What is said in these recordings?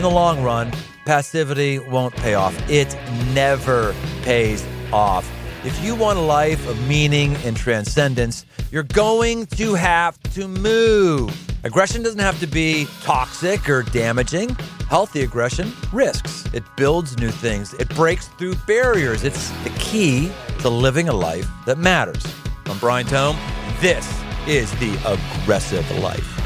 in the long run, passivity won't pay off. It never pays off. If you want a life of meaning and transcendence, you're going to have to move. Aggression doesn't have to be toxic or damaging. Healthy aggression risks. It builds new things. It breaks through barriers. It's the key to living a life that matters. I'm Brian Tome. This is The Aggressive Life.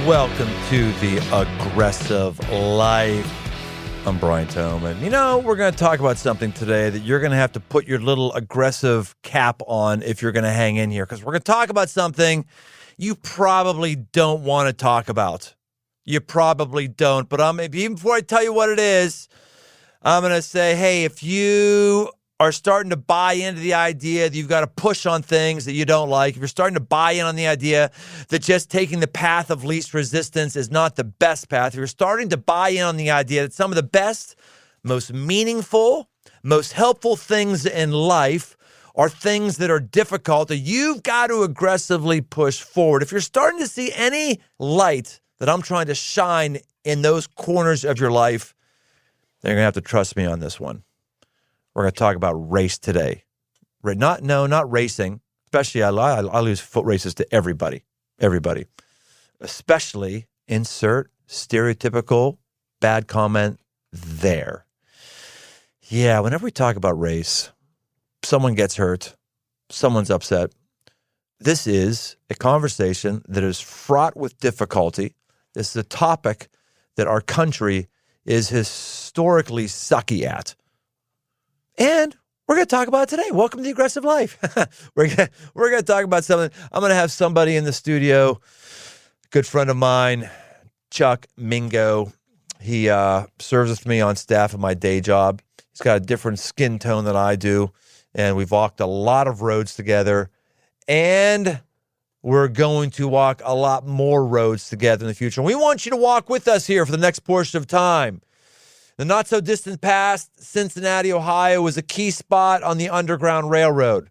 Welcome to The Aggressive Life. I'm Brian Tome, and we're going to talk about something today that you're going to have to put your little aggressive cap on if you're going to hang in here, because we're going to talk about something you probably don't want to talk about. You probably don't, but even before I tell you what it is, I'm going to say, hey, if you are starting to buy into the idea that you've got to push on things that you don't like, if you're starting to buy in on the idea that just taking the path of least resistance is not the best path, if you're starting to buy in on the idea that some of the best, most meaningful, most helpful things in life are things that are difficult, that you've got to aggressively push forward. If you're starting to see any light that I'm trying to shine in those corners of your life, then you're going to have to trust me on this one. We're going to talk about race today. Not racing. Especially, I lose foot races to everybody. Everybody. Especially, insert stereotypical bad comment there. Yeah, whenever we talk about race, someone gets hurt, someone's upset. This is a conversation that is fraught with difficulty. This is a topic that our country is historically sucky at. And we're going to talk about it today. Welcome to The Aggressive Life. We're going to talk about something. I'm going to have somebody in the studio, a good friend of mine, Chuck Mingo. He serves with me on staff at my day job. He's got a different skin tone than I do, and we've walked a lot of roads together, and we're going to walk a lot more roads together in the future. And we want you to walk with us here for the next portion of time. The not-so-distant past, Cincinnati, Ohio, was a key spot on the Underground Railroad.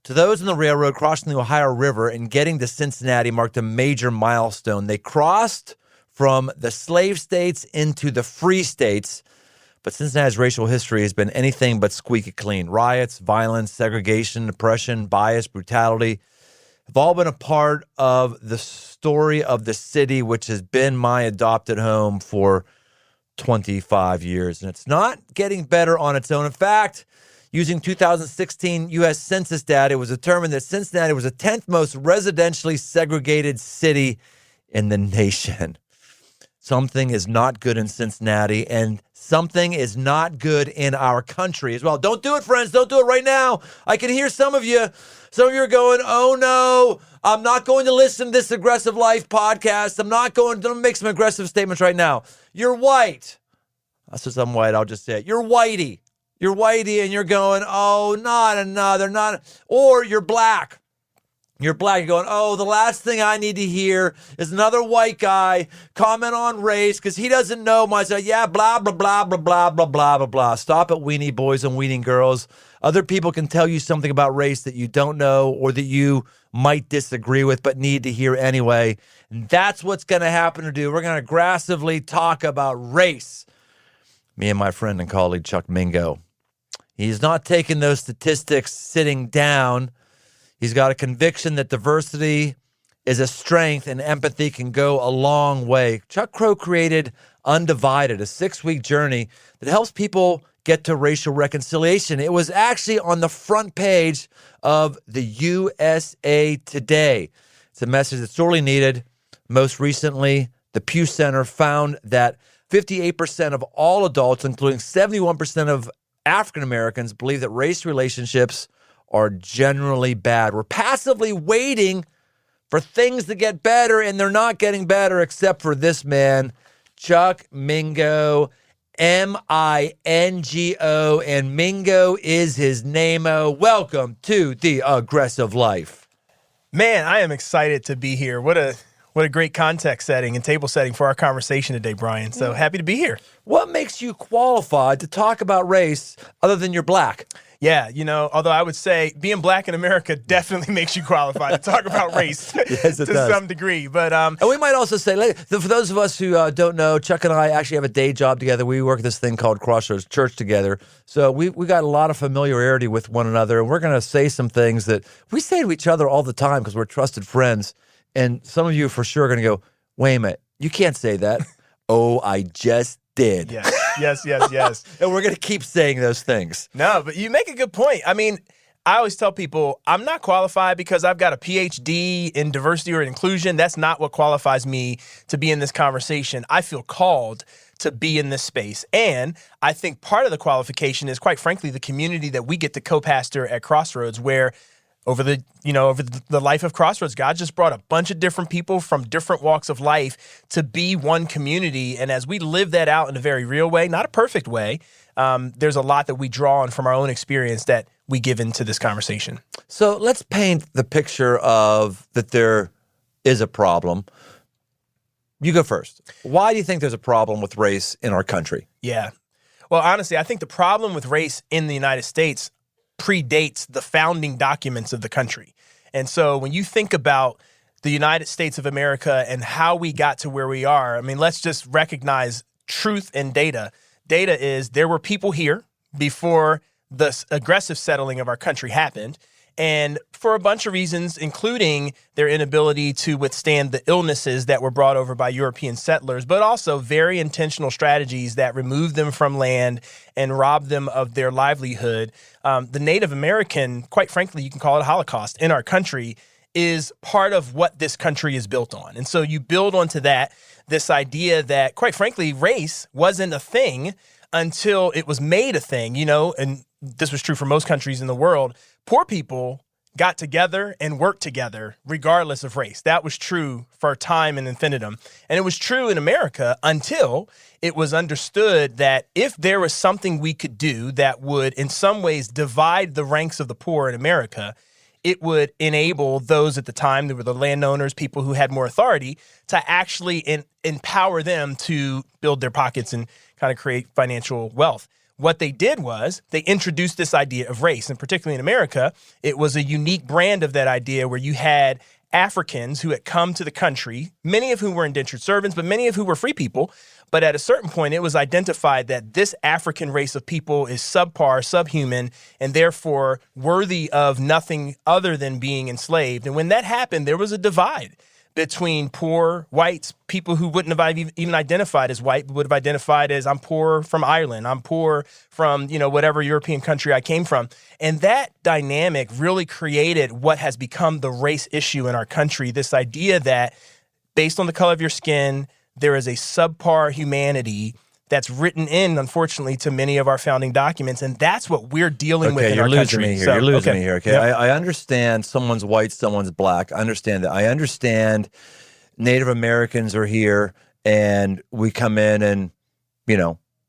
To those on the railroad, crossing the Ohio River and getting to Cincinnati marked a major milestone. They crossed from the slave states into the free states, but Cincinnati's racial history has been anything but squeaky clean. Riots, violence, segregation, oppression, bias, brutality have all been a part of the story of the city, which has been my adopted home for 25 years, and it's not getting better on its own. In fact, using 2016 U.S. Census data, it was determined that Cincinnati was the 10th most residentially segregated city in the nation. Something is not good in Cincinnati, and something is not good in our country as well. Don't do it, friends. Don't do it right now. I can hear some of you. Some of you are going, oh no, I'm not going to listen to this Aggressive Life podcast. I'm not going to make some aggressive statements right now. You're white. Since I'm white, I'll just say it. You're whitey. You're whitey, and you're going, oh, not another, not. Or you're black. You're black. You're going, oh, the last thing I need to hear is another white guy comment on race because he doesn't know myself. Yeah, blah, blah, blah, blah, blah, blah, blah, blah, blah. Stop it, weenie boys and weenie girls. Other people can tell you something about race that you don't know or that you might disagree with but need to hear anyway. And that's what's going to happen to do. We're going to aggressively talk about race. Me and my friend and colleague, Chuck Mingo. He's not taking those statistics sitting down. He's got a conviction that diversity is a strength and empathy can go a long way. Chuck Crow created Undivided, a 6-week journey that helps people get to racial reconciliation. It was actually on the front page of the USA Today. It's a message that's sorely needed. Most recently, the Pew Center found that 58% of all adults, including 71% of African Americans, believe that race relationships are generally bad. We're passively waiting for things to get better, and they're not getting better except for this man, Chuck Mingo, M-I-N-G-O, and Mingo is his name-o. Welcome to The Aggressive Life. Man, I am excited to be here. What a great context setting and table setting for our conversation today, Brian. So happy to be here. What makes you qualified to talk about race other than you're black? Yeah, although I would say being black in America definitely makes you qualified to talk about race Yes, it to does. some degree. But And we might also say, for those of us who don't know, Chuck and I actually have a day job together. We work at this thing called Crossroads Church together. So we got a lot of familiarity with one another. And we're going to say some things that we say to each other all the time because we're trusted friends. And some of you for sure are going to go, wait a minute, you can't say that. Oh, I just did. Yes. And we're going to keep saying those things. No, but you make a good point. I mean, I always tell people I'm not qualified because I've got a PhD in diversity or inclusion. That's not what qualifies me to be in this conversation. I feel called to be in this space. And I think part of the qualification is, quite frankly, the community that we get to co-pastor at Crossroads, where over the life of Crossroads, God just brought a bunch of different people from different walks of life to be one community. And as we live that out in a very real way, not a perfect way, there's a lot that we draw on from our own experience that we give into this conversation. So let's paint the picture of that there is a problem. You go first. Why do you think there's a problem with race in our country? Yeah. Well, honestly, I think the problem with race in the United States predates the founding documents of the country. And so when you think about the United States of America and how we got to where we are, I mean, let's just recognize truth and data. Data is there were people here before the aggressive settling of our country happened. And for a bunch of reasons, including their inability to withstand the illnesses that were brought over by European settlers, but also very intentional strategies that removed them from land and robbed them of their livelihood. The Native American, quite frankly, you can call it a Holocaust in our country, is part of what this country is built on. And so you build onto that, this idea that, quite frankly, race wasn't a thing until it was made a thing, and this was true for most countries in the world. Poor people got together and worked together regardless of race. That was true for time and infinitum. And it was true in America until it was understood that if there was something we could do that would in some ways divide the ranks of the poor in America, it would enable those at the time, there were the landowners, people who had more authority, to actually empower them to build their pockets and kind of create financial wealth. What they did was they introduced this idea of race, and particularly in America, it was a unique brand of that idea where you had Africans who had come to the country, many of whom were indentured servants, but many of whom were free people. But at a certain point, it was identified that this African race of people is subpar, subhuman, and therefore worthy of nothing other than being enslaved. And when that happened, there was a divide between poor whites, people who wouldn't have even identified as white, but would have identified as I'm poor from Ireland, I'm poor from, whatever European country I came from. And that dynamic really created what has become the race issue in our country, this idea that based on the color of your skin, there is a subpar humanity that's written in, unfortunately, to many of our founding documents, and that's what we're dealing with in our country. You're losing me here. Okay, yep. I understand someone's white, someone's black. I understand that. I understand Native Americans are here, and we come in and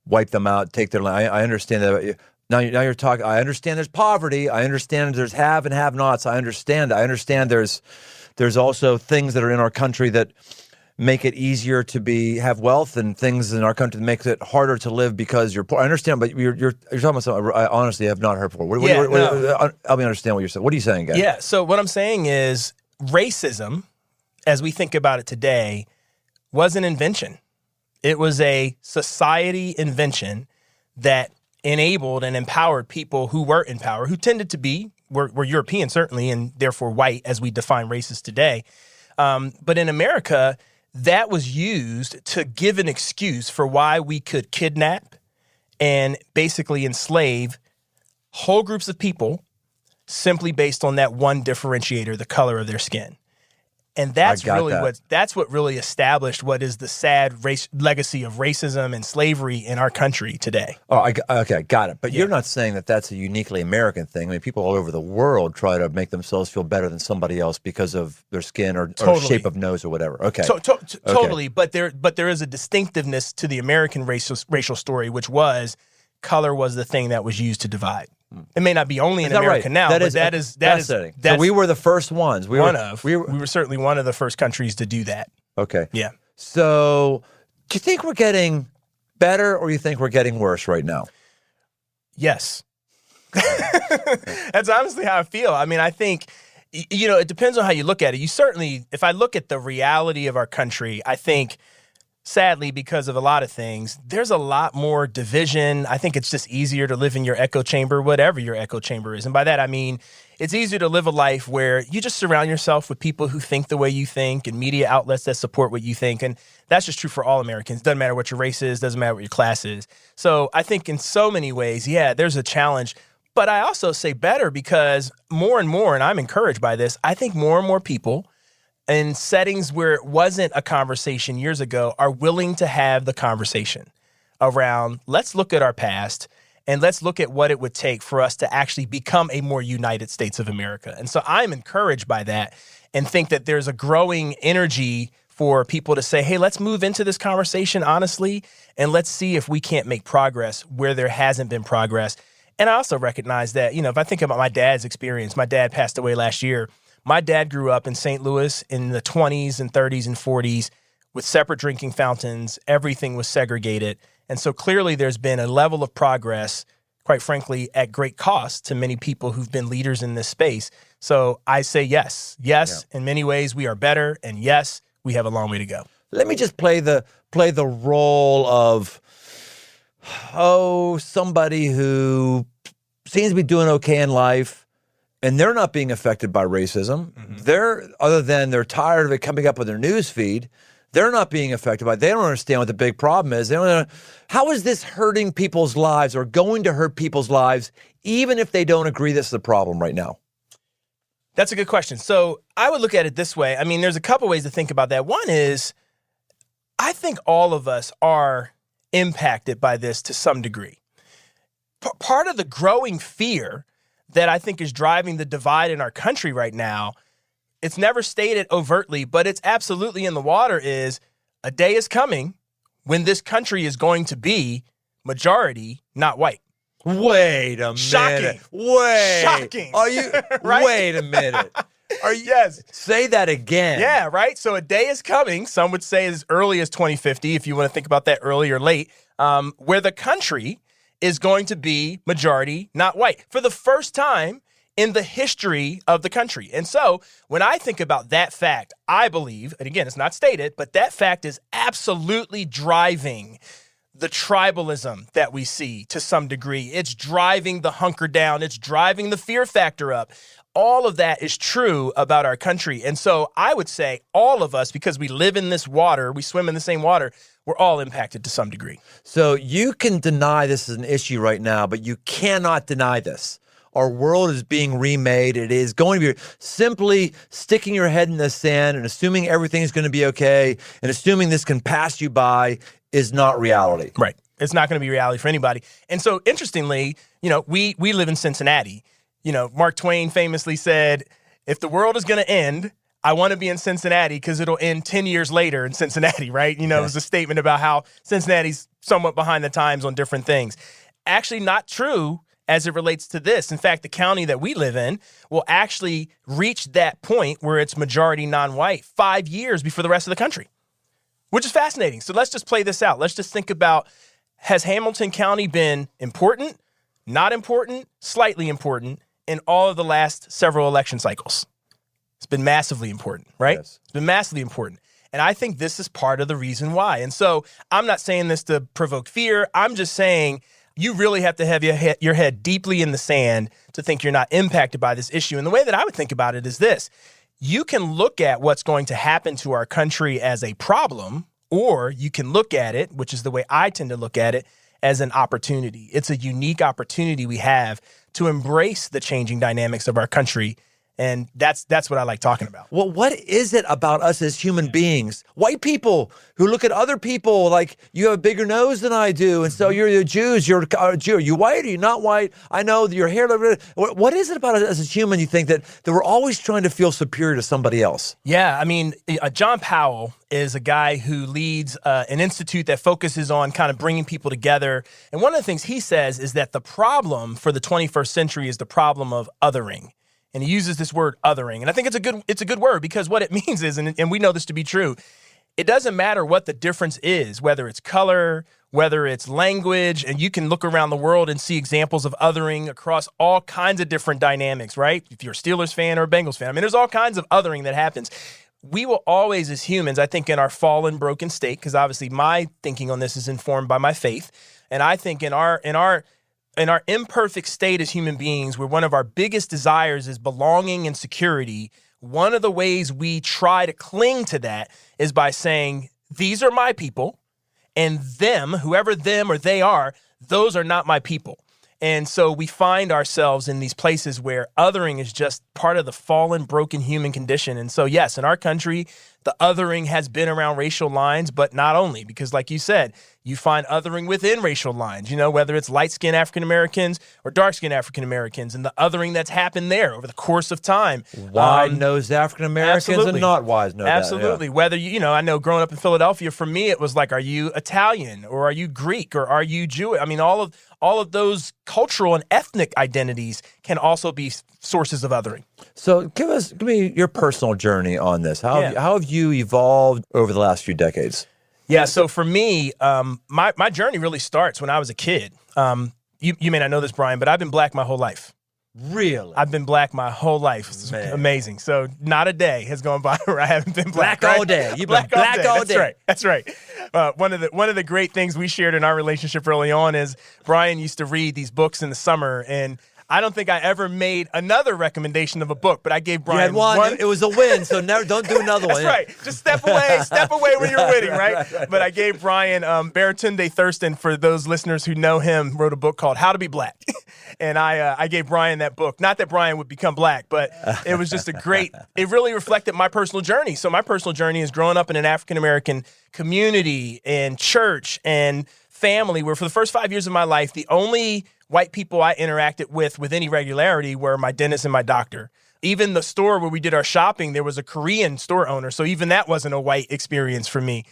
wipe them out, take their land. I understand that. Now you're talking. I understand there's poverty. I understand there's have and have-nots. I understand that. I understand there's also things that are in our country that make it easier to have wealth, and things in our country that makes it harder to live because you're poor. I understand, but you're talking about something I honestly have not heard before. Help me understand what you're saying. What are you saying, guys? Yeah, so what I'm saying is racism, as we think about it today, was an invention. It was a society invention that enabled and empowered people who were in power, who tended to were European, certainly, and therefore white, as we define races today. But in America, that was used to give an excuse for why we could kidnap and basically enslave whole groups of people simply based on that one differentiator, the color of their skin. And that's what really established what is the sad legacy of racism and slavery in our country today. Oh, okay, got it. But you're not saying that that's a uniquely American thing. I mean, people all over the world try to make themselves feel better than somebody else because of their skin or shape of nose or whatever. Okay, totally. But there is a distinctiveness to the American racial story, which was color was the thing that was used to divide. It may not be only in America now, but that is fascinating. So we were the first ones. We were certainly one of the first countries to do that. Okay. Yeah. So do you think we're getting better or you think we're getting worse right now? Yes. That's honestly how I feel. I mean, I think, it depends on how you look at it. You certainly, if I look at the reality of our country, I think, sadly, because of a lot of things, there's a lot more division. I think it's just easier to live in your echo chamber, whatever your echo chamber is. And by that, I mean, it's easier to live a life where you just surround yourself with people who think the way you think and media outlets that support what you think. And that's just true for all Americans. Doesn't matter what your race is, doesn't matter what your class is. So I think in so many ways, yeah, there's a challenge. But I also say better because more and more, and I'm encouraged by this, I think more and more people in settings where it wasn't a conversation years ago are willing to have the conversation around, let's look at our past and let's look at what it would take for us to actually become a more United States of America. And so I'm encouraged by that and think that there's a growing energy for people to say, hey, let's move into this conversation honestly, and let's see if we can't make progress where there hasn't been progress. And I also recognize that, if I think about my dad's experience, my dad passed away last year. My dad grew up in St. Louis in the 20s and 30s and 40s with separate drinking fountains. Everything was segregated. And so clearly there's been a level of progress, quite frankly, at great cost to many people who've been leaders in this space. So I say yes. Yes, yeah. In many ways we are better. And yes, we have a long way to go. Let me just play the role of, somebody who seems to be doing okay in life, and they're not being affected by racism. Mm-hmm. Other than they're tired of it coming up on their news feed, they're not being affected by it. They don't understand what the big problem is. They don't know, how is this hurting people's lives or going to hurt people's lives, even if they don't agree this is the problem right now? That's a good question. So I would look at it this way. I mean, there's a couple ways to think about that. One is, I think all of us are impacted by this to some degree. Part of the growing fear that I think is driving the divide in our country right now, it's never stated overtly, but it's absolutely in the water, is a day is coming when this country is going to be majority, not white. Wait a minute. Shocking. Shocking. Are you? Right? Wait a minute. Yes. Say that again. Yeah, right? So a day is coming, some would say as early as 2050, if you want to think about that early or late, where the country is going to be majority, not white, for the first time in the history of the country. And so when I think about that fact, I believe, and again, it's not stated, but that fact is absolutely driving the tribalism that we see to some degree. It's driving the hunker down. It's driving the fear factor up. All of that is true about our country. And so I would say all of us, because we live in this water, we swim in the same water, we're all impacted to some degree. So you can deny this is an issue right now, but you cannot deny this. Our world is being remade. It is going to be simply sticking your head in the sand and assuming everything's going to be okay and assuming this can pass you by is not reality. Right. It's not going to be reality for anybody. And so interestingly, we live in Cincinnati. Mark Twain famously said, if the world is going to end, I want to be in Cincinnati because it'll end 10 years later in Cincinnati, right? It was a statement about how Cincinnati's somewhat behind the times on different things. Actually not true as it relates to this. In fact, the county that we live in will actually reach that point where it's majority non-white 5 years before the rest of the country, which is fascinating. So let's just play this out. Let's just think about, has Hamilton County been important, not important, slightly important in all of the last several election cycles? It's been massively important, right? Yes. It's been massively important. And I think this is part of the reason why. And so I'm not saying this to provoke fear. I'm just saying you really have to have your head deeply in the sand to think you're not impacted by this issue. And the way that I would think about it is this. You can look at what's going to happen to our country as a problem, or you can look at it, which is the way I tend to look at it, as an opportunity. It's a unique opportunity we have to embrace the changing dynamics of our country. And that's what I like talking about. Well, what is it about us as human beings? White people who look at other people like you have a bigger nose than I do. And so you're the Jews, you're a Jew. Are you white? Are you not white? I know your hair. What is it about us as a human you think that we're always trying to feel superior to somebody else? Yeah, I mean, John Powell is a guy who leads an institute that focuses on kind of bringing people together. And one of the things he says is that the problem for the 21st century is the problem of othering. And he uses this word othering. And I think it's a good word because what it means is, and we know this to be true, it doesn't matter what the difference is, whether it's color, whether it's language, and you can look around the world and see examples of othering across all kinds of different dynamics, right? If you're a Steelers fan or a Bengals fan, I mean, there's all kinds of othering that happens. We will always, as humans, I think in our fallen, broken state, because obviously my thinking on this is informed by my faith, and I think in our imperfect state as human beings, where one of our biggest desires is belonging and security, one of the ways we try to cling to that is by saying, these are my people, and them, whoever them or they are, those are not my people. And so we find ourselves in these places where othering is just part of the fallen, broken human condition. And so, yes, in our country, the othering has been around racial lines, but not only, because like you said, you find othering within racial lines, whether it's light-skinned African-Americans or dark-skinned African-Americans, and the othering that's happened there over the course of time. Wide-nosed African-Americans and not wide-nosed. Absolutely. Whether, I know growing up in Philadelphia, for me, it was like, are you Italian or are you Greek or are you Jewish? I mean, all of those cultural and ethnic identities can also be sources of othering. So give me your personal journey on this. How have you evolved over the last few decades? Yeah, so for me, my journey really starts when I was a kid. You may not know this, Brian, but I've been black my whole life. Really? I've been black my whole life. It's amazing. So not a day has gone by where I haven't been black. Black all day. You've been black all day. That's right. One of the great things we shared in our relationship early on is Brian used to read these books in the summer, and I don't think I ever made another recommendation of a book, but I gave Brian you had one. It was a win, so don't do another one. That's right. Just step away when you're winning, right? But I gave Brian, Baratunde Thurston, for those listeners who know him, wrote a book called How to Be Black. And I gave Brian that book. Not that Brian would become black, but it was just it really reflected my personal journey. So my personal journey is growing up in an African-American community and church and family where for the first 5 years of my life, the only white people I interacted with any regularity were my dentist and my doctor. Even the store where we did our shopping, there was a Korean store owner. So even that wasn't a white experience for me.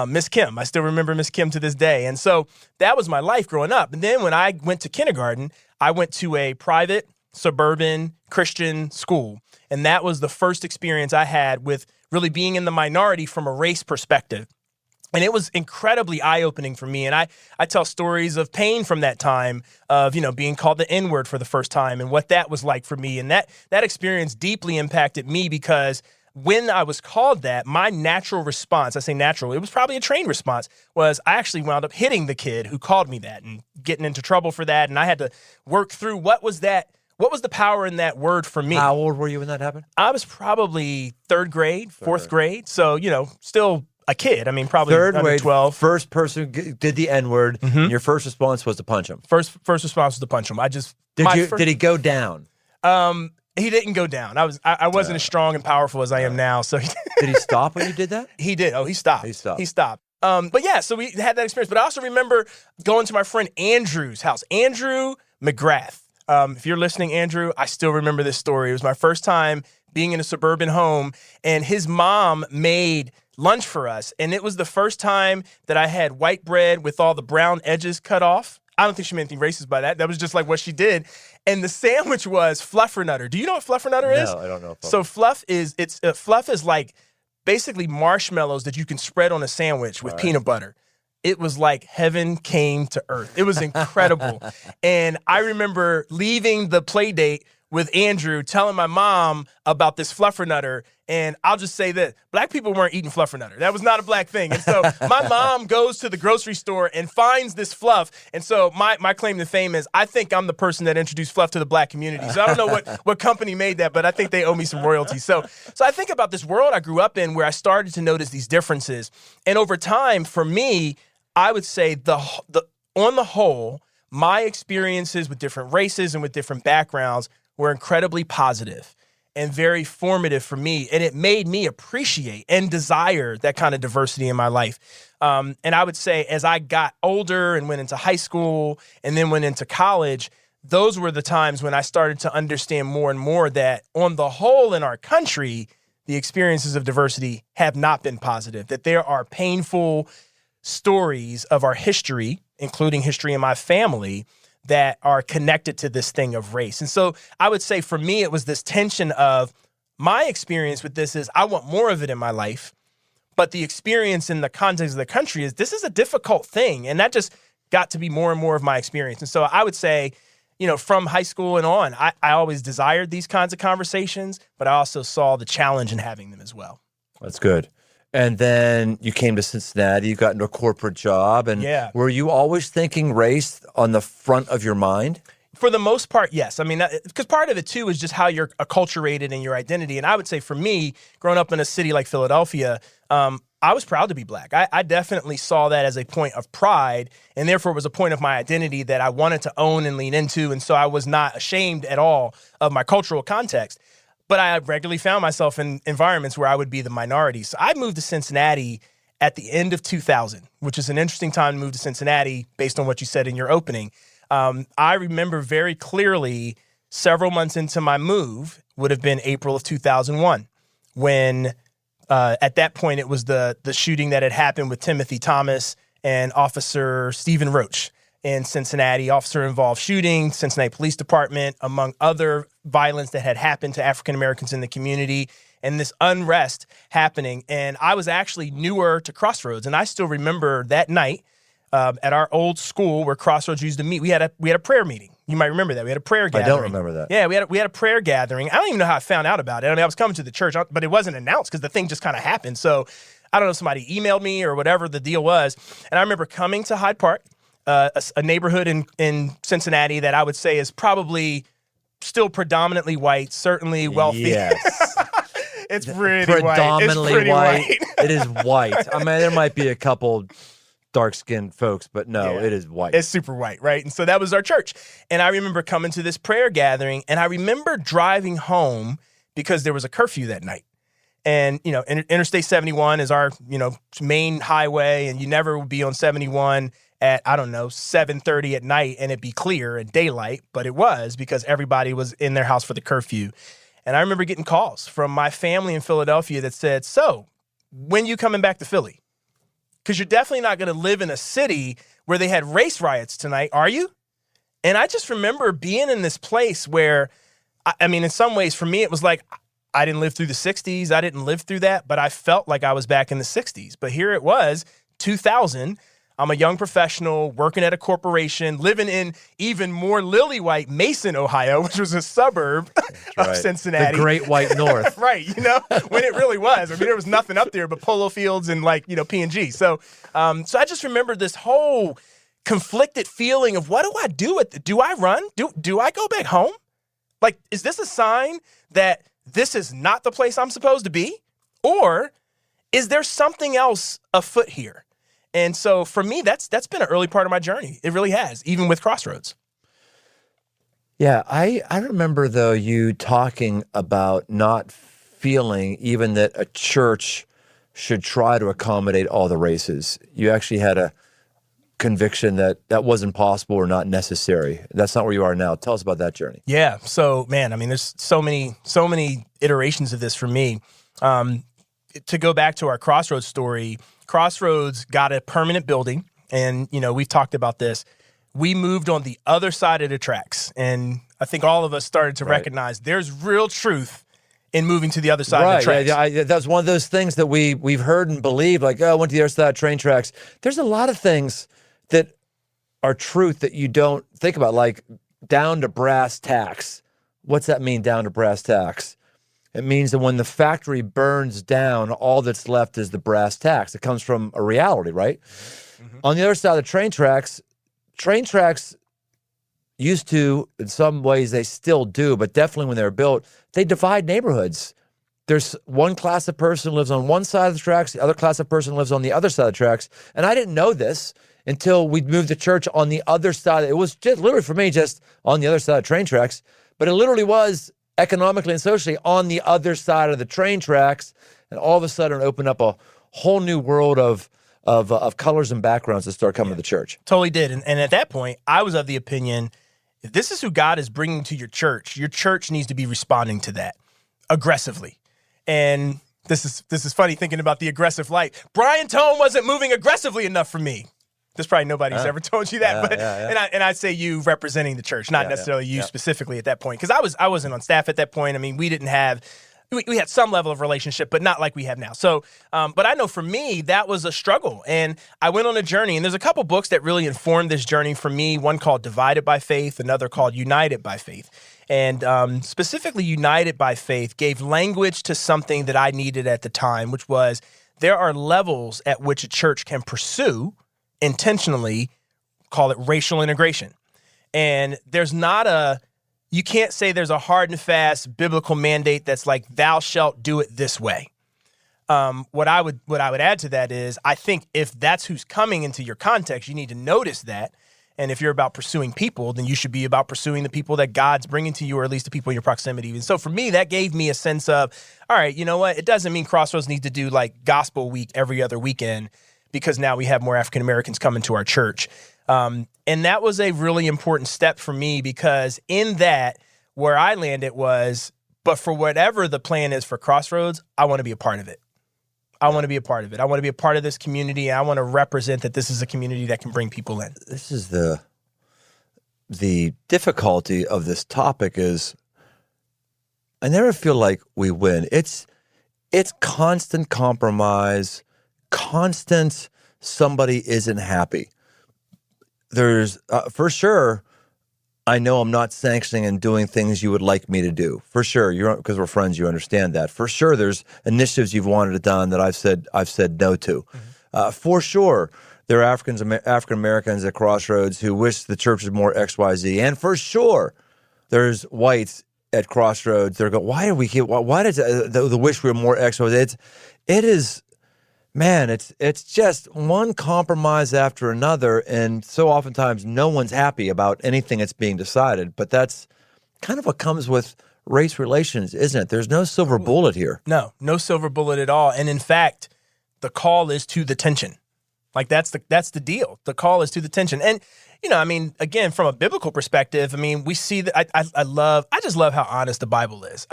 Miss Kim, I still remember Miss Kim to this day. And so that was my life growing up. And then when I went to kindergarten, I went to a private, suburban, Christian school. And that was the first experience I had with really being in the minority from a race perspective. And it was incredibly eye-opening for me. And I tell stories of pain from that time of, being called the N-word for the first time and what that was like for me. And that experience deeply impacted me because when I was called that, my natural response, I say natural, it was probably a trained response, was I actually wound up hitting the kid who called me that and getting into trouble for that. And I had to work through what was the power in that word for me. How old were you when that happened? I was probably third grade, fourth grade. So, still a kid. I mean, probably third under grade, 12. First person did the N-word. And your first response was to punch him. First response was to punch him. Did he go down? He didn't go down. I wasn't as strong and powerful as I am now. So did he stop when you did that? He did. Oh, he stopped. He stopped. But yeah, so we had that experience. But I also remember going to my friend Andrew's house, Andrew McGrath. If you're listening, Andrew, I still remember this story. It was my first time being in a suburban home, and his mom made lunch for us. And it was the first time that I had white bread with all the brown edges cut off. I don't think she meant anything racist by that. That was just like what she did. And the sandwich was fluffernutter. Do you know what fluffernutter is? No, I don't know. So fluff is like basically marshmallows that you can spread on a sandwich with peanut butter. It was like heaven came to earth. It was incredible. And I remember leaving the play date with Andrew, telling my mom about this fluffernutter. And I'll just say that black people weren't eating fluffernutter. That was not a black thing. And so my mom goes to the grocery store and finds this fluff. And so my claim to fame is I think I'm the person that introduced fluff to the black community. So I don't know what company made that, but I think they owe me some royalties. So I think about this world I grew up in where I started to notice these differences. And over time, for me, I would say on the whole, my experiences with different races and with different backgrounds were incredibly positive and very formative for me. And it made me appreciate and desire that kind of diversity in my life. And I would say as I got older and went into high school and then went into college, those were the times when I started to understand more and more that on the whole in our country, the experiences of diversity have not been positive, that there are painful stories of our history, including history in my family, that are connected to this thing of race. And so I would say for me, it was this tension of my experience with this is I want more of it in my life, But the experience in the context of the country is this is a difficult thing. And that just got to be more and more of my experience. And so I would say, from high school and on, I always desired these kinds of conversations, but I also saw the challenge in having them as well. That's good. And then you came to Cincinnati, you got into a corporate job, and were you always thinking race on the front of your mind? For the most part, yes. I mean, because part of it, too, is just how you're acculturated in your identity. And I would say for me, growing up in a city like Philadelphia, I was proud to be Black. I definitely saw that as a point of pride, and therefore was a point of my identity that I wanted to own and lean into. And so I was not ashamed at all of my cultural context. But I regularly found myself in environments where I would be the minority. So I moved to Cincinnati at the end of 2000, which is an interesting time to move to Cincinnati based on what you said in your opening. I remember very clearly several months into my move would have been April of 2001 when at that point it was the shooting that had happened with Timothy Thomas and Officer Stephen Roach in Cincinnati, officer-involved shooting, Cincinnati Police Department, among other violence that had happened to African Americans in the community, and this unrest happening. And I was actually newer to Crossroads, and I still remember that night at our old school where Crossroads used to meet. We had a prayer meeting. You might remember that. We had a prayer gathering. I don't remember that. Yeah, we had a prayer gathering. I don't even know how I found out about it. I mean, I was coming to the church, but it wasn't announced because the thing just kind of happened. So I don't know if somebody emailed me or whatever the deal was. And I remember coming to Hyde Park, a neighborhood in Cincinnati that I would say is probably still predominantly white, certainly wealthy. Yes. It's pretty predominantly white. It's pretty white. It is white. I mean, there might be a couple dark-skinned folks, but no, it is white. It's super white, right? And so that was our church. And I remember coming to this prayer gathering, and I remember driving home because there was a curfew that night. And, Interstate 71 is our, main highway, and you never would be on 71 at, 7:30 at night and it'd be clear and daylight, but it was because everybody was in their house for the curfew. And I remember getting calls from my family in Philadelphia that said, so, when you coming back to Philly? Because you're definitely not going to live in a city where they had race riots tonight, are you? And I just remember being in this place where, in some ways, for me, it was like, I didn't live through the 60s. I didn't live through that, but I felt like I was back in the 60s. But here it was, 2000. I'm a young professional working at a corporation, living in even more lily white Mason, Ohio, which was a suburb of Cincinnati. The Great White North. Right, when it really was. There was nothing up there but polo fields and P&G. So I just remember this whole conflicted feeling of what do I do? Do I run? Do I go back home? Like, is this a sign that this is not the place I'm supposed to be? Or is there something else afoot here? And so for me, that's been an early part of my journey. It really has, even with Crossroads. Yeah, I remember, though, you talking about not feeling even that a church should try to accommodate all the races. You actually had a conviction that wasn't possible or not necessary. That's not where you are now. Tell us about that journey. Yeah. So, man, there's so many iterations of this for me. To go back to our Crossroads story, Crossroads got a permanent building, and, we've talked about this. We moved on the other side of the tracks, and I think all of us started to recognize there's real truth in moving to the other side of the tracks. Yeah, that's one of those things that we've heard and believed, like, I went to the other side of train tracks. There's a lot of things that are truth that you don't think about, like down to brass tacks. What's that mean, down to brass tacks? It means that when the factory burns down, all that's left is the brass tacks. It comes from a reality, right? Mm-hmm. On the other side of the train tracks used to, in some ways they still do, but definitely when they were built, they divide neighborhoods. There's one class of person lives on one side of the tracks, the other class of person lives on the other side of the tracks. And I didn't know this until we moved to church on the other side. It was just literally for me just on the other side of train tracks, but it literally was economically and socially on the other side of the train tracks, and all of a sudden it opened up a whole new world of colors and backgrounds that start coming to the church. Totally did. And at that point, I was of the opinion, if this is who God is bringing to your church needs to be responding to that aggressively. And this is funny thinking about the aggressive light. Brian Tome wasn't moving aggressively enough for me. There's probably nobody's ever told you that, and I'd say you representing the church, not necessarily you specifically at that point, because I wasn't on staff at that point. We didn't have we had some level of relationship, but not like we have now. So, but I know for me, that was a struggle. And I went on a journey, and there's a couple books that really informed this journey for me. One called Divided by Faith, another called United by Faith. And specifically United by Faith gave language to something that I needed at the time, which was there are levels at which a church can pursue intentionally, call it racial integration. And there's not you can't say there's a hard and fast biblical mandate that's like, thou shalt do it this way. What I would add to that is, I think if that's who's coming into your context, you need to notice that. And if you're about pursuing people, then you should be about pursuing the people that God's bringing to you, or at least the people in your proximity. And so for me, that gave me a sense of, all right, you know what? It doesn't mean Crossroads needs to do like gospel week every other weekend because now we have more African Americans coming to our church. And that was a really important step for me, because in that, where I landed was, but for whatever the plan is for Crossroads, I want to be a part of it. I want to be a part of it. I want to be a part of this community. I want to represent that this is a community that can bring people in. This is the difficulty of this topic is I never feel like we win. It's constant compromise, constant somebody isn't happy. There's, for sure, I know I'm not sanctioning and doing things you would like me to do. For sure, because we're friends, you understand that. For sure, there's initiatives you've wanted it done that I've said no to. Mm-hmm. For sure, there are African Americans at Crossroads who wish the church was more X, Y, Z. And for sure, there's whites at Crossroads. They're going, why are we here? Why does the wish we were more X, Y, Z? It is. Man, it's just one compromise after another, and so oftentimes no one's happy about anything that's being decided. But that's kind of what comes with race relations, isn't it? There's no silver bullet here. No silver bullet at all. And in fact, the call is to the tension. Like that's the deal. The call is to the tension. And I mean, again, from a biblical perspective, I mean, we see that I just love how honest the Bible is.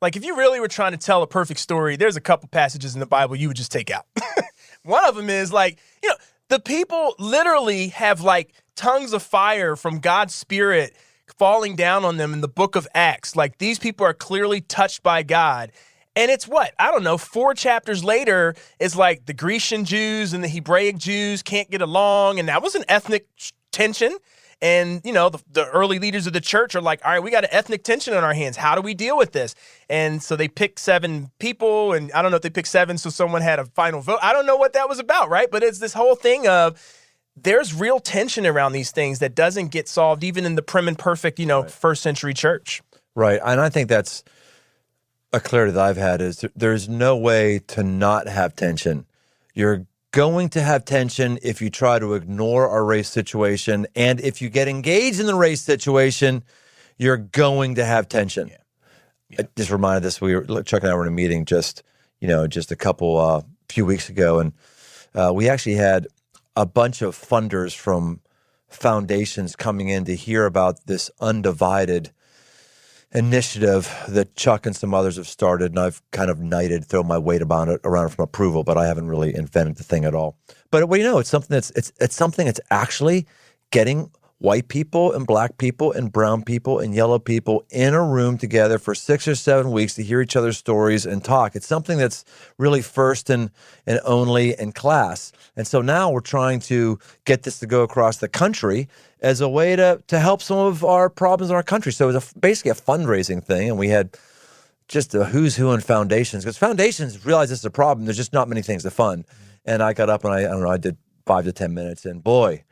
Like, if you really were trying to tell a perfect story, there's a couple passages in the Bible you would just take out. One of them is like, the people literally have like tongues of fire from God's Spirit falling down on them in the book of Acts. Like, these people are clearly touched by God. And it's what? I don't know, 4 chapters later, it's like the Grecian Jews and the Hebraic Jews can't get along. And that was an ethnic tension. And, the early leaders of the church are like, all right, we got an ethnic tension on our hands. How do we deal with this? And so they picked 7 people, and I don't know if they picked 7 so someone had a final vote. I don't know what that was about, right? But it's this whole thing of there's real tension around these things that doesn't get solved even in the prim and perfect, Right. first century church. Right. And I think that's a clarity that I've had is there's no way to not have tension. You're going to have tension if you try to ignore our race situation. And if you get engaged in the race situation, you're going to have tension. Yeah. I just reminded us, Chuck and I were in a meeting just a few weeks ago. And we actually had a bunch of funders from foundations coming in to hear about this Undivided initiative that Chuck and some others have started, and I've kind of thrown my weight around it from approval, but I haven't really invented the thing at all. But it's something it's something that's actually getting white people and black people and brown people and yellow people in a room together for 6 or 7 weeks to hear each other's stories and talk. It's something that's really first and only in class. And so now we're trying to get this to go across the country as a way to help some of our problems in our country. So it was basically a fundraising thing, and we had just a who's who in foundations, because foundations realize this is a problem. There's just not many things to fund. And I got up and I did 5 to 10 minutes, and boy,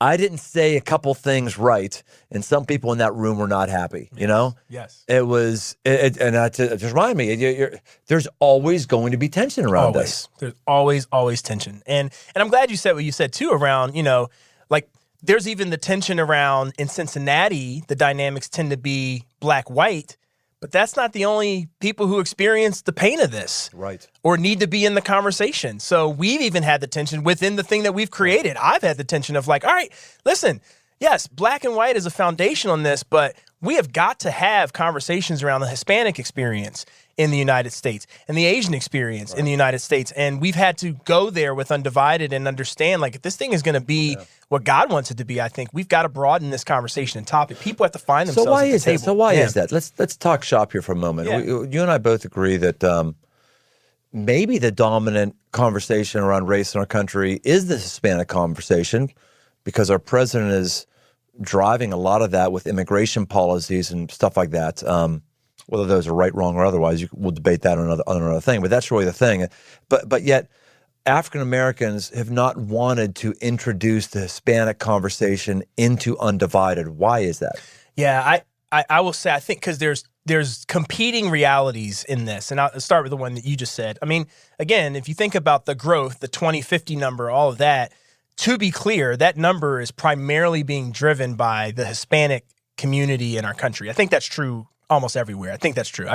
I didn't say a couple things right, and some people in that room were not happy. Yes. It was, and it just reminded me, there's always going to be tension around this. There's always tension, and I'm glad you said what you said too around like there's even the tension around in Cincinnati. The dynamics tend to be black-white. But that's not the only people who experience the pain of this. Right. Or need to be in the conversation. So we've even had the tension within the thing that we've created. I've had the tension of like, all right, listen, Yes, black and white is a foundation on this, but we have got to have conversations around the Hispanic experience in the United States and the Asian experience in the United States. And we've had to go there with Undivided and understand, like, if this thing is going to be what God wants it to be, I think we've got to broaden this conversation and topic. People have to find themselves So why at the is table. that? So why is that? Let's talk shop here for a moment. Yeah. You and I both agree that maybe the dominant conversation around race in our country is the Hispanic conversation, because our president is driving a lot of that with immigration policies and stuff like that. Whether those are right, wrong, or otherwise, we'll debate that on another thing. But that's really the thing. But yet, African Americans have not wanted to introduce the Hispanic conversation into Undivided. Why is that? Yeah, I will say, I think because there's competing realities in this. And I'll start with the one that you just said. I mean, again, if you think about the growth, the 2050 number, all of that, to be clear, that number is primarily being driven by the Hispanic community in our country. I think that's true almost everywhere. I think that's true.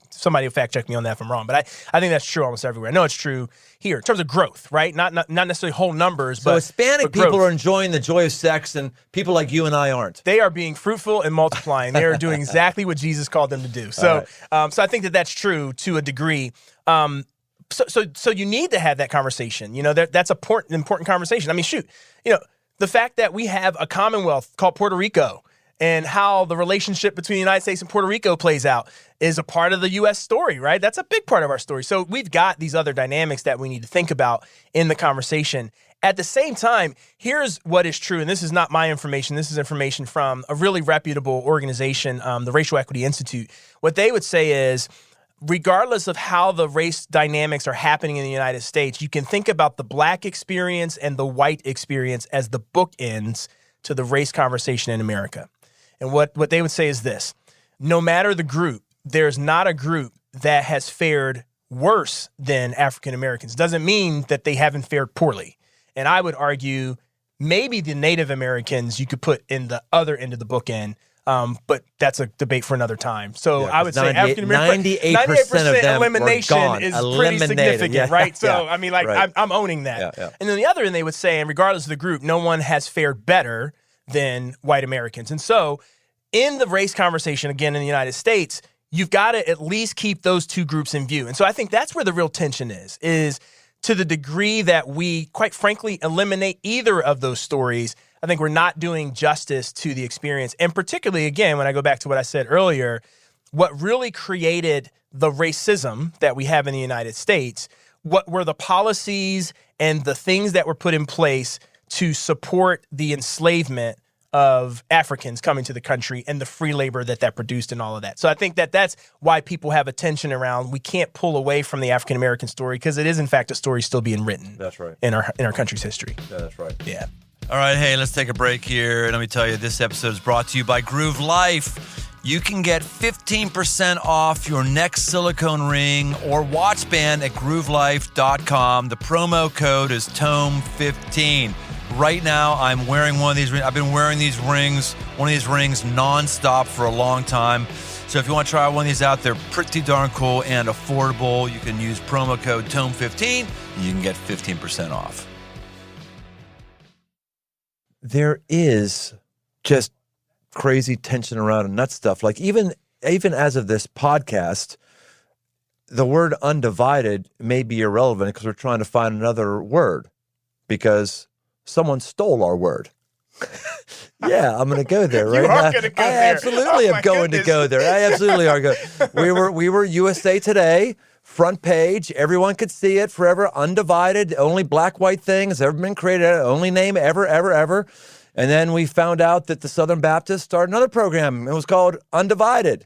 Somebody will fact check me on that if I'm wrong, but I think that's true almost everywhere. I know it's true here in terms of growth, right? Not necessarily whole numbers, but Hispanic people are enjoying the joy of sex, and people like you and I aren't. They are being fruitful and multiplying. They are doing exactly what Jesus called them to do. So, so I think that that's true to a degree. So you need to have that conversation. You know, that's an important conversation. I mean, shoot, you know, the fact that we have a commonwealth called Puerto Rico and how the relationship between the United States and Puerto Rico plays out is a part of the U.S. story, right? That's a big part of our story. So we've got these other dynamics that we need to think about in the conversation. At the same time, here's what is true, and this is not my information. This is information from a really reputable organization, the Racial Equity Institute. What they would say is, regardless of how the race dynamics are happening in the United States, you can think about the black experience and the white experience as the bookends to the race conversation in America. And what they would say is this: no matter the group, there's not a group that has fared worse than African Americans. Doesn't mean that they haven't fared poorly. And I would argue maybe the Native Americans you could put in the other end of the bookend. But that's a debate for another time. So I would say African American 98% elimination is pretty significant, right? So I mean, like I'm owning that. And then the other end they would say, and regardless of the group, no one has fared better than white Americans. And so in the race conversation, again, in the United States, you've got to at least keep those two groups in view. And so I think that's where the real tension is to the degree that we, quite frankly, eliminate either of those stories, I think we're not doing justice to the experience. And particularly, again, when I go back to what I said earlier, what really created the racism that we have in the United States, what were the policies and the things that were put in place to support the enslavement of Africans coming to the country and the free labor that produced and all of that. So I think that that's why people have a tension around, we can't pull away from the African-American story, because it is, in fact, a story still being written. That's right. In our country's history. Yeah, that's right. Yeah. All right, hey, let's take a break here. Let me tell you, this episode is brought to you by Groove Life. You can get 15% off your next silicone ring or watch band at groovelife.com. The promo code is Tome15. Right now, I'm wearing one of these rings. I've been wearing one of these rings nonstop for a long time. So if you want to try one of these out, they're pretty darn cool and affordable. You can use promo code Tome15 and you can get 15% off. There is just crazy tension around and nut stuff. Like even as of this podcast, the word undivided may be irrelevant because we're trying to find another word because someone stole our word. Yeah, I'm going to go there, right? You are going to go there. I absolutely am going to go there. I absolutely are going. We were USA Today, front page. Everyone could see it forever. Undivided, only black-white thing has ever been created. Only name ever. And then we found out that the Southern Baptists started another program. It was called Undivided.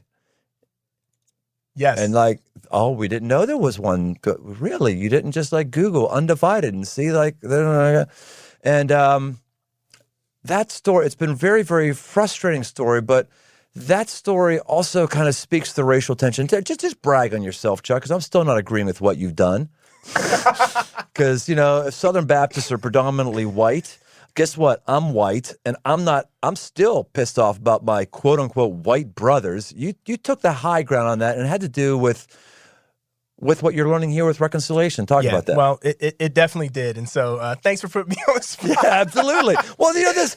Yes. And like, oh, we didn't know there was one. Really? You didn't just like Google Undivided and see like, and that story, it's been very, very frustrating story, but that story also kind of speaks to the racial tension. Just brag on yourself, Chuck, because I'm still not agreeing with what you've done. Because, if Southern Baptists are predominantly white, guess what? I'm white, and I'm still pissed off about my quote-unquote white brothers. You took the high ground on that, and it had to do with with what you're learning here with reconciliation. Talk about that. Well, it definitely did. And so thanks for putting me on the spot. Yeah, absolutely. Well, this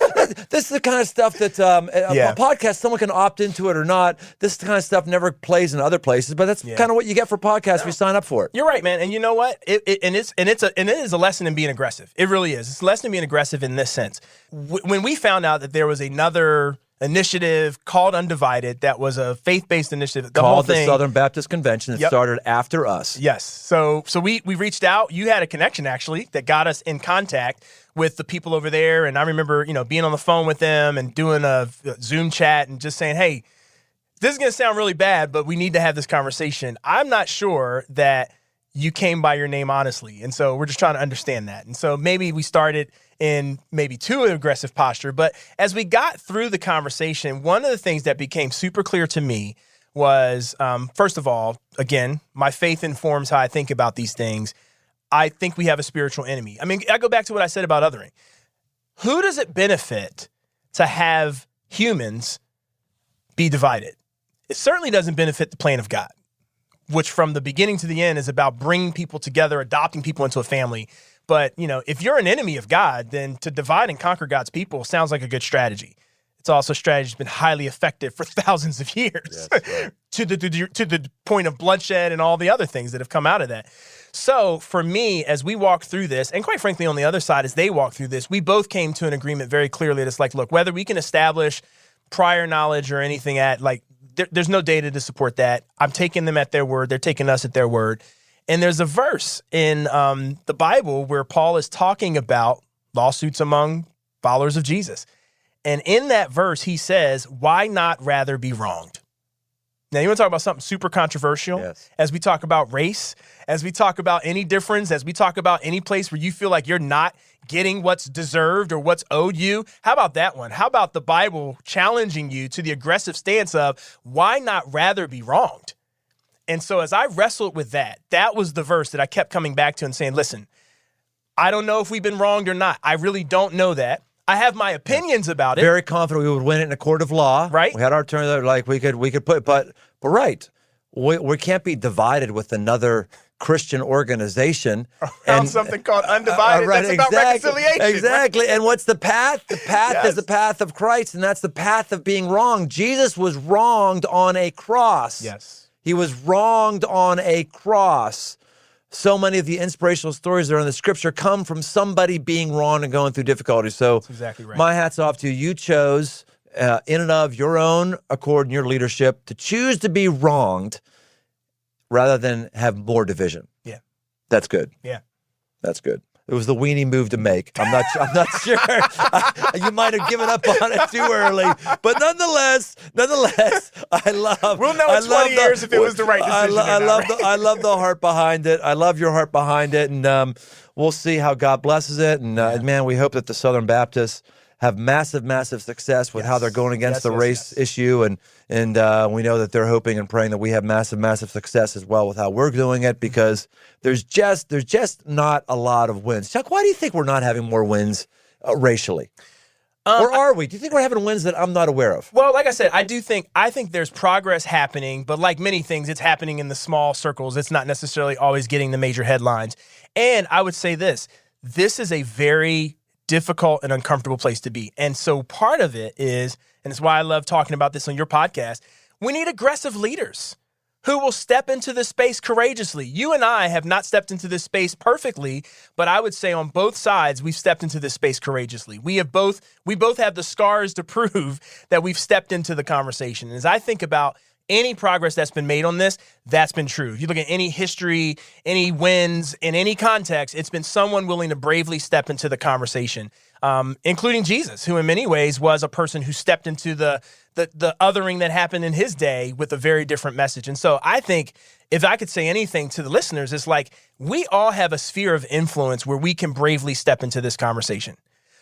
is the kind of stuff that a podcast, someone can opt into it or not. This kind of stuff never plays in other places, but that's kind of what you get for podcasts if you sign up for it. You're right, man. And you know what? It is a lesson in being aggressive. It really is. It's a lesson in being aggressive in this sense. When we found out that there was another initiative called Undivided that was a faith-based initiative. Called the Southern Baptist Convention that started after us. Yes. So we reached out. You had a connection, actually, that got us in contact with the people over there. And I remember, being on the phone with them and doing a Zoom chat and just saying, hey, this is going to sound really bad, but we need to have this conversation. I'm not sure that you came by your name honestly. And so we're just trying to understand that. And so maybe we started in maybe too aggressive posture. But as we got through the conversation, one of the things that became super clear to me was, first of all, again, my faith informs how I think about these things. I think we have a spiritual enemy. I mean, I go back to what I said about othering. Who does it benefit to have humans be divided? It certainly doesn't benefit the plan of God, which from the beginning to the end is about bringing people together, adopting people into a family. But, if you're an enemy of God, then to divide and conquer God's people sounds like a good strategy. It's also a strategy that's been highly effective for thousands of years, right. to the point of bloodshed and all the other things that have come out of that. So for me, as we walk through this, and quite frankly, on the other side, as they walk through this, we both came to an agreement very clearly. That's like, look, whether we can establish prior knowledge or anything there's no data to support that. I'm taking them at their word. They're taking us at their word. And there's a verse in the Bible where Paul is talking about lawsuits among followers of Jesus. And in that verse, he says, why not rather be wronged? Now, you want to talk about something super controversial? Yes. As we talk about race, as we talk about any difference, as we talk about any place where you feel like you're not getting what's deserved or what's owed you. How about that one? How about the Bible challenging you to the aggressive stance of why not rather be wronged? And so as I wrestled with that was the verse that I kept coming back to and saying, listen, I don't know if we've been wronged or not. I really don't know that. I have my opinions about it. Very confident we would win it in a court of law. Right. We had our turn there, like we could put, but right. We can't be divided with another Christian organization. Around something called Undivided. Right, that's about reconciliation. Exactly. Right? And what's the path? The path is the path of Christ, and that's the path of being wronged. Jesus was wronged on a cross. Yes. He was wronged on a cross. So many of the inspirational stories that are in the scripture come from somebody being wronged and going through difficulties. So that's exactly right. My hat's off to you. You chose in and of your own accord and your leadership to choose to be wronged rather than have more division. Yeah. That's good. Yeah. That's good. It was the weenie move to make. I'm not sure. You might have given up on it too early, but nonetheless, I love. We'll know in 20 years if it was the right decision. I love the heart behind it. I love your heart behind it, and we'll see how God blesses it. And man, we hope that the Southern Baptists have massive, massive success with how they're going against the race issue, and we know that they're hoping and praying that we have massive, massive success as well with how we're doing it, because there's just not a lot of wins. Chuck, why do you think we're not having more wins racially? Or are we? Do you think we're having wins that I'm not aware of? Well, like I said, I think there's progress happening, but like many things, it's happening in the small circles. It's not necessarily always getting the major headlines. And I would say this is a very difficult and uncomfortable place to be. And so part of it is, and it's why I love talking about this on your podcast, we need aggressive leaders who will step into this space courageously. You and I have not stepped into this space perfectly, but I would say on both sides, we've stepped into this space courageously. We both have the scars to prove that we've stepped into the conversation. And as I think about any progress that's been made on this, that's been true. If you look at any history, any wins, in any context, it's been someone willing to bravely step into the conversation, including Jesus, who in many ways was a person who stepped into the othering that happened in his day with a very different message. And so I think if I could say anything to the listeners, it's like we all have a sphere of influence where we can bravely step into this conversation.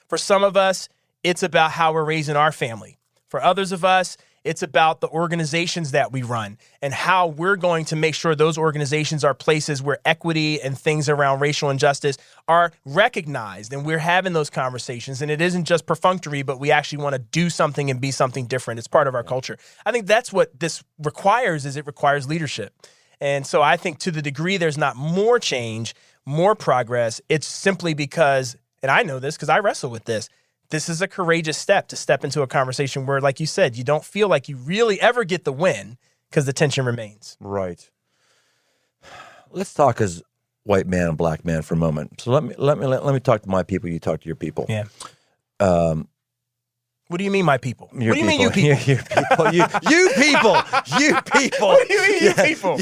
For some of us, it's about how we're raising our family. For others of us, it's about the organizations that we run and how we're going to make sure those organizations are places where equity and things around racial injustice are recognized. And we're having those conversations. And it isn't just perfunctory, but we actually want to do something and be something different. It's part of our culture. I think that's what this requires, is it requires leadership. And so I think to the degree there's not more change, more progress, it's simply because, and I know this because I wrestle with this, this is a courageous step to step into a conversation where, like you said, you don't feel like you really ever get the win because the tension remains. Right. Let's talk as white man and black man for a moment. So let me talk to my people. You talk to your people. Yeah. What do you mean, my people? What do you mean, you people? Your people. You people. You people. What do you mean, you people?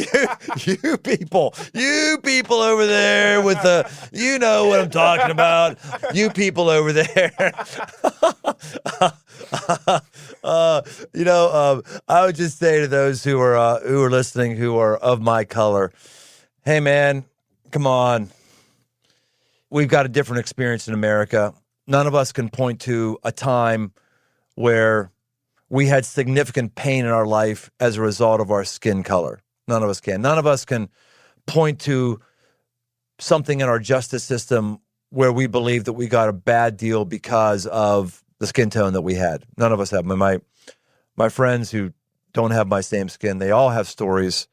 You people. You people over there with the, you know what I'm talking about. You people over there. I would just say to those who are listening, who are of my color, hey, man, come on. We've got a different experience in America. None of us can point to a time where we had significant pain in our life as a result of our skin color. None of us can. None of us can point to something in our justice system where we believe that we got a bad deal because of the skin tone that we had. None of us have. My friends who don't have my same skin, they all have stories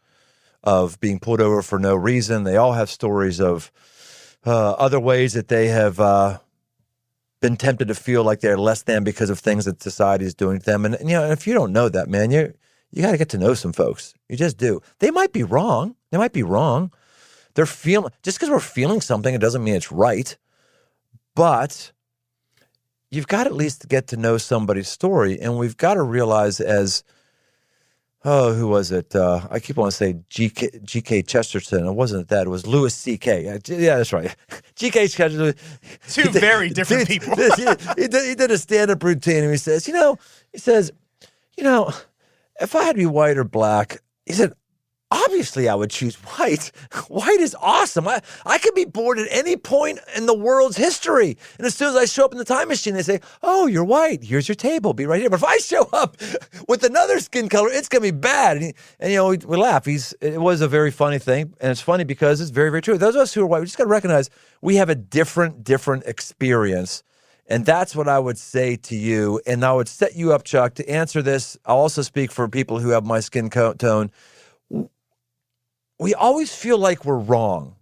of being pulled over for no reason. They all have stories of other ways that they have been tempted to feel like they're less than because of things that society is doing to them. And if you don't know that, man, you got to get to know some folks. You just do. They might be wrong. They're feeling, just because we're feeling something, it doesn't mean it's right. But you've got to at least get to know somebody's story. And we've got to realize who was it? I keep wanting to say G.K. Chesterton. It wasn't that. It was Louis C.K. Yeah, that's right. G.K. Chesterton. Two very different people. He did a stand-up routine, and he says, if I had to be white or black, he said, obviously I would choose white. White is awesome. I could be born at any point in the world's history. And as soon as I show up in the time machine, they say, oh, you're white. Here's your table. Be right here. But if I show up with another skin color, it's going to be bad. And we laugh. It was a very funny thing. And it's funny because it's very, very true. Those of us who are white, we just got to recognize we have a different experience. And that's what I would say to you. And I would set you up, Chuck, to answer this. I'll also speak for people who have my skin tone. We always feel like we're wrong.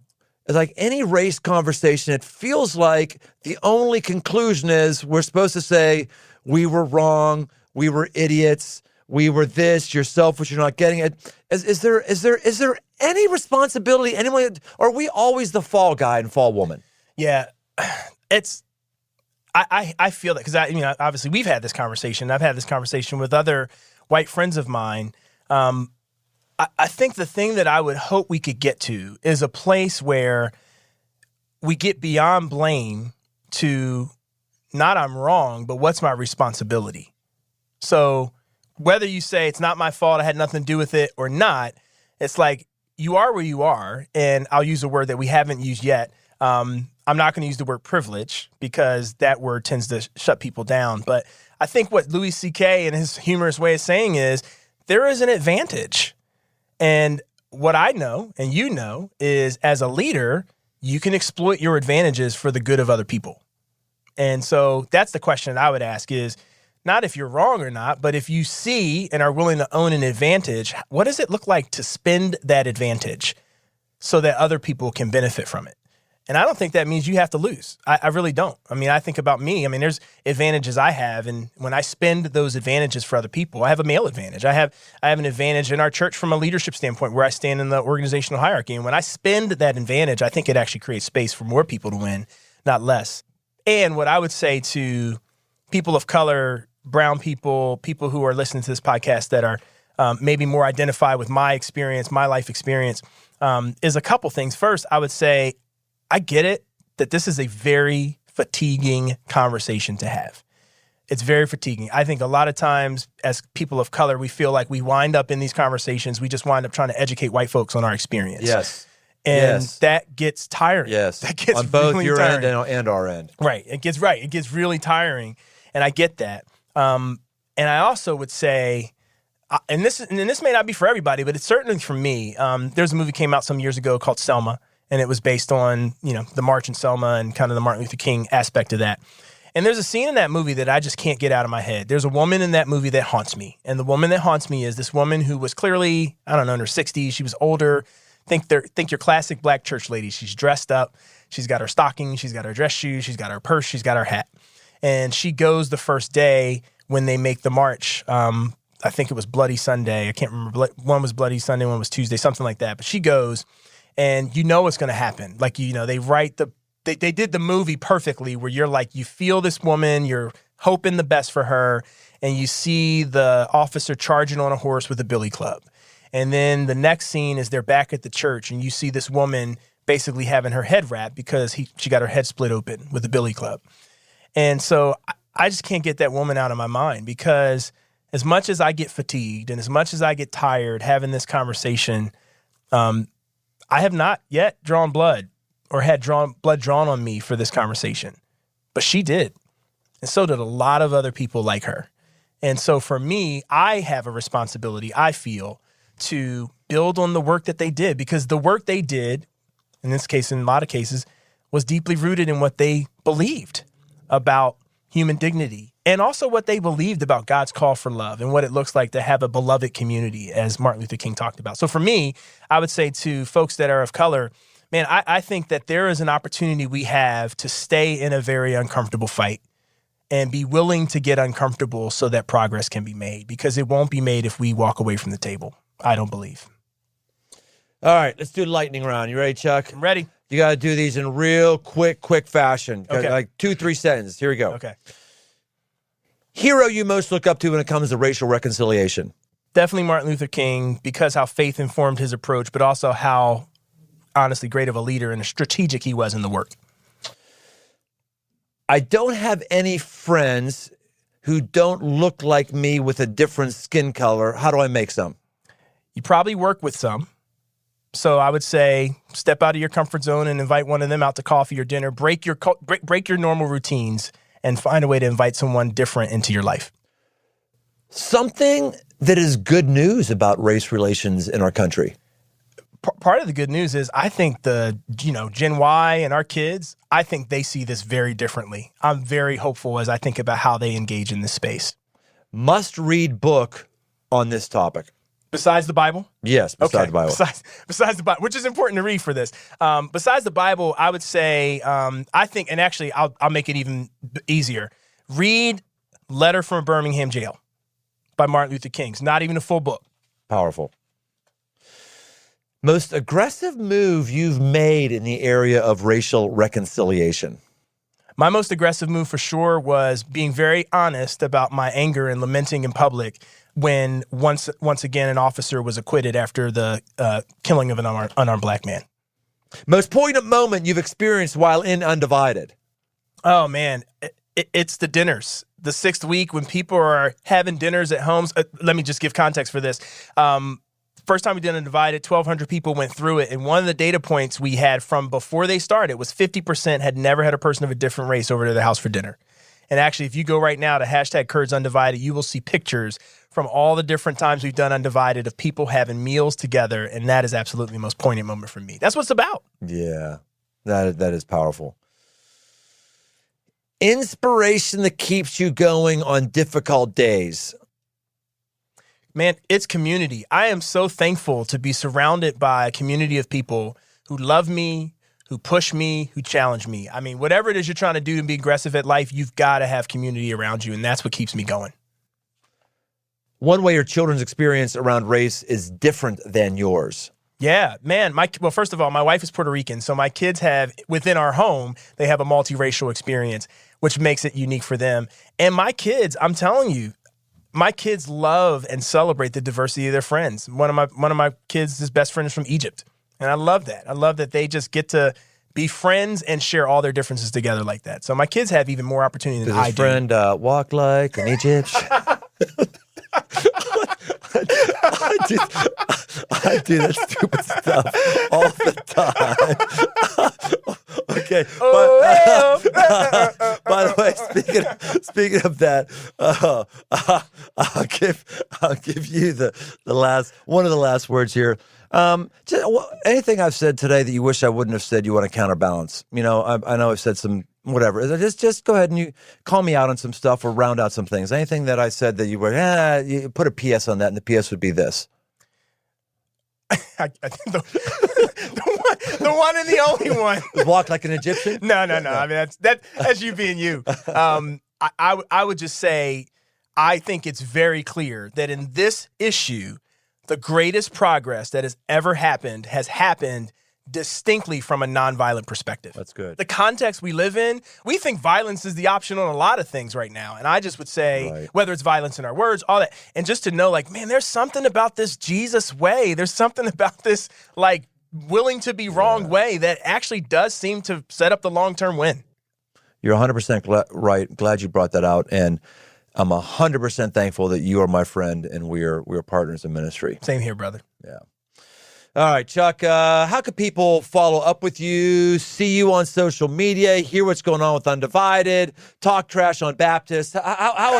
It's like any race conversation, it feels like the only conclusion is we're supposed to say we were wrong, we were idiots, we were this, you're selfish, you're not getting it. Is there any responsibility? Anyone, or are we always the fall guy and fall woman? Yeah, I feel that because obviously we've had this conversation. I've had this conversation with other white friends of mine. I think the thing that I would hope we could get to is a place where we get beyond blame to not I'm wrong, but what's my responsibility? So whether you say it's not my fault, I had nothing to do with it or not, it's like you are where you are. And I'll use a word that we haven't used yet. I'm not going to use the word privilege because that word tends to shut people down. But I think what Louis C.K. in his humorous way of saying is there is an advantage. And what I know, and you know, is as a leader, you can exploit your advantages for the good of other people. And so that's the question I would ask is not if you're wrong or not, but if you see and are willing to own an advantage, what does it look like to spend that advantage so that other people can benefit from it? And I don't think that means you have to lose. I really don't. I mean, I think about me. I mean, there's advantages I have. And when I spend those advantages for other people, I have a male advantage. I have an advantage in our church from a leadership standpoint where I stand in the organizational hierarchy. And when I spend that advantage, I think it actually creates space for more people to win, not less. And what I would say to people of color, brown people, people who are listening to this podcast that are maybe more identified with my experience, my life experience, is a couple things. First, I would say, I get it that this is a very fatiguing conversation to have. It's very fatiguing. I think a lot of times as people of color, we feel like we wind up in these conversations. We just wind up trying to educate white folks on our experience. Yes. And that gets tiring. Yes. That gets on both really your tiring. end and our end. Right. It gets really tiring. And I get that. And I also would say, and this may not be for everybody, but it's certainly for me. There's a movie came out some years ago called Selma. And it was based on, the march in Selma and kind of the Martin Luther King aspect of that. And there's a scene in that movie that I just can't get out of my head. There's a woman in that movie that haunts me. And the woman that haunts me is this woman who was clearly, I don't know, in her 60s. She was older. Think your classic black church lady. She's dressed up. She's got her stockings. She's got her dress shoes. She's got her purse. She's got her hat. And she goes the first day when they make the march. I think it was Bloody Sunday. I can't remember. One was Bloody Sunday, one was Tuesday, something like that. But she goes, and you know what's going to happen. Like, you know, they did the movie perfectly where you're like, you feel this woman, you're hoping the best for her, and you see the officer charging on a horse with a billy club. And then the next scene is they're back at the church, and you see this woman basically having her head wrapped because she got her head split open with a billy club. And so I just can't get that woman out of my mind, because as much as I get fatigued and as much as I get tired having this conversation, I have not yet drawn blood or had blood drawn on me for this conversation. But she did. And so did a lot of other people like her. And so for me, I have a responsibility, I feel, to build on the work that they did, because the work they did, in this case, in a lot of cases, was deeply rooted in what they believed about human dignity, and also what they believed about God's call for love and what it looks like to have a beloved community, as Martin Luther King talked about. So for me, I would say to folks that are of color, man, I think that there is an opportunity we have to stay in a very uncomfortable fight and be willing to get uncomfortable so that progress can be made, because it won't be made if we walk away from the table. I don't believe. All right, let's do lightning round. You ready, Chuck? I'm ready. You got to do these in real quick fashion. Okay. Like 2-3 sentences. Here we go. Okay. Hero you most look up to when it comes to racial reconciliation? Definitely Martin Luther King, because how faith informed his approach, but also how honestly great of a leader and a strategic he was in the work. I don't have any friends who don't look like me with a different skin color. How do I make some? You probably work with some. So I would say step out of your comfort zone and invite one of them out to coffee or dinner. Break your normal routines and find a way to invite someone different into your life. Something that is good news about race relations in our country. Part of the good news is I think Gen Y and our kids, I think they see this very differently. I'm very hopeful as I think about how they engage in this space. Must read book on this topic. Besides the Bible? Yes, besides the Bible. Besides the Bible, which is important to read for this. Besides the Bible, I would say, I think, and actually I'll make it even easier. Read Letter from a Birmingham Jail by Martin Luther King. It's not even a full book. Powerful. Most aggressive move you've made in the area of racial reconciliation? My most aggressive move for sure was being very honest about my anger and lamenting in public when once again an officer was acquitted after the killing of an unarmed black man. Most poignant moment you've experienced while in Undivided? Oh, man, it's the dinners. The 6th week when people are having dinners at homes. Let me just give context for this. First time we did Undivided, 1,200 people went through it. And one of the data points we had from before they started was 50% had never had a person of a different race over to their house for dinner. And actually, if you go right now to #KurdsUndivided, you will see pictures from all the different times we've done Undivided of people having meals together. And that is absolutely the most poignant moment for me. That's what it's about. Yeah, that is powerful. Inspiration that keeps you going on difficult days? Man, it's community. I am so thankful to be surrounded by a community of people who love me, who push me, who challenge me. I mean, whatever it is you're trying to do to be aggressive at life, you've got to have community around you, and that's what keeps me going. One way your children's experience around race is different than yours? Yeah, man. Well, first of all, my wife is Puerto Rican, so my kids have, within our home, they have a multiracial experience, which makes it unique for them. And my kids, I'm telling you, my kids love and celebrate the diversity of their friends. One of my kids' his best friend is from Egypt. And I love that. I love that they just get to be friends and share all their differences together like that. So my kids have even more opportunity than I do. Does his friend walk like an Egyptian? I do that stupid stuff all the time. Okay. By the way, speaking of that, I'll give you one of the last words here. Anything I've said today that you wish I wouldn't have said, you want to counterbalance. You know, I know I've said some whatever. Just go ahead and you call me out on some stuff or round out some things. Anything that I said that you were, you put a PS on that, and the PS would be this. I think the one and the only one. Walk like an Egyptian? No. I mean, that's you being you. I would just say, I think it's very clear that in this issue, the greatest progress that has ever happened has happened distinctly from a nonviolent perspective. That's good. The context we live in, we think violence is the option on a lot of things right now. And I just would say, whether it's violence in our words, all that, and just to know, like, man, there's something about this Jesus way. There's something about this, like, willing to be wrong way that actually does seem to set up the long-term win. You're 100% right. Glad you brought that out. And I'm 100% thankful that you are my friend and we're partners in ministry. Same here, brother. Yeah. All right, Chuck, how can people follow up with you, see you on social media, hear what's going on with Undivided, talk trash on Baptists? How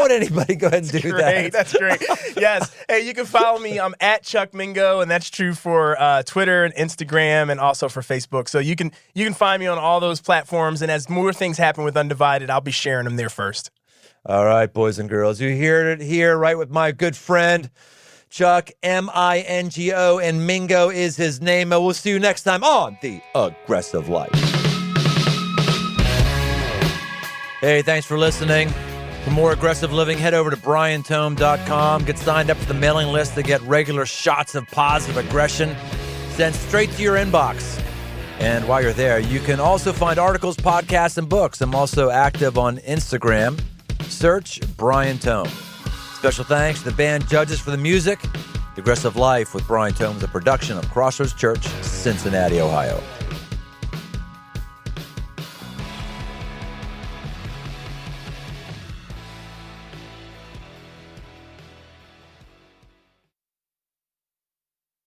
would anybody go ahead and do that? That's great. Yes. Hey, you can follow me. I'm at Chuck Mingo, and that's true for Twitter and Instagram and also for Facebook. So you can find me on all those platforms, and as more things happen with Undivided, I'll be sharing them there first. All right, boys and girls, you hear it here right with my good friend, Chuck, Mingo, and Mingo is his name. And we'll see you next time on The Aggressive Life. Hey, thanks for listening. For more aggressive living, head over to BrianTome.com. Get signed up for the mailing list to get regular shots of positive aggression sent straight to your inbox. And while you're there, you can also find articles, podcasts, and books. I'm also active on Instagram. Search Brian Tome. Special thanks to the band judges for the music. The Aggressive Life with Brian Tome is a production of Crossroads Church, Cincinnati, Ohio.